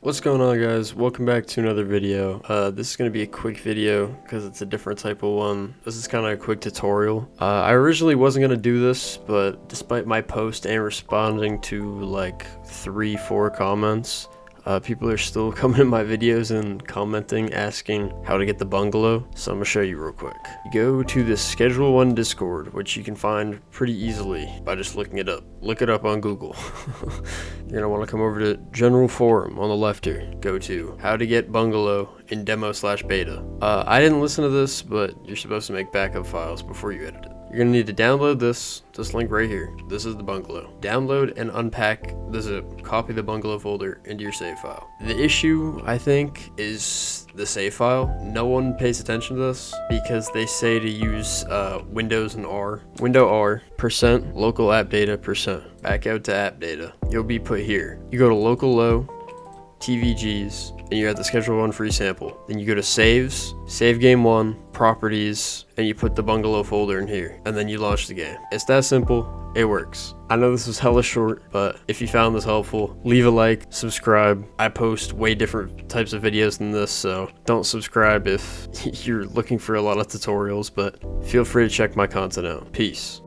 What's going on, guys? Welcome back to another video. This is going to be a quick video because it's a different type of one. This is kind of a quick tutorial. I originally wasn't going to do this, but despite my post and responding to like 3-4 comments, people are still coming in my videos and commenting, asking how to get the bungalow. So I'm going to show you real quick. You go to the scheduleone Discord, which you can find pretty easily by just looking it up. Look it up on Google. You're going to want to come over to general forum on the left here. Go to how to get bungalow in demo/beta. I didn't listen to this, but you're supposed to make backup files before you edit it. You're going to need to download this link right here. This is the bungalow. Download and unpack the zip. Copy the bungalow folder into your save file. The issue, I think, is the save file. No one pays attention to this because they say to use Windows and R. Window R, % local app data, %. Back out to app data. You'll be put here. You go to local low, TVGs, and you're at the scheduleone free sample. Then you go to saves, save game 1, properties, and you put the bungalow folder in here, and then you launch the game. It's that simple. It works. I know this was hella short, but if you found this helpful, leave a like, subscribe. I post way different types of videos than this, so don't subscribe if you're looking for a lot of tutorials, but feel free to check my content out. Peace.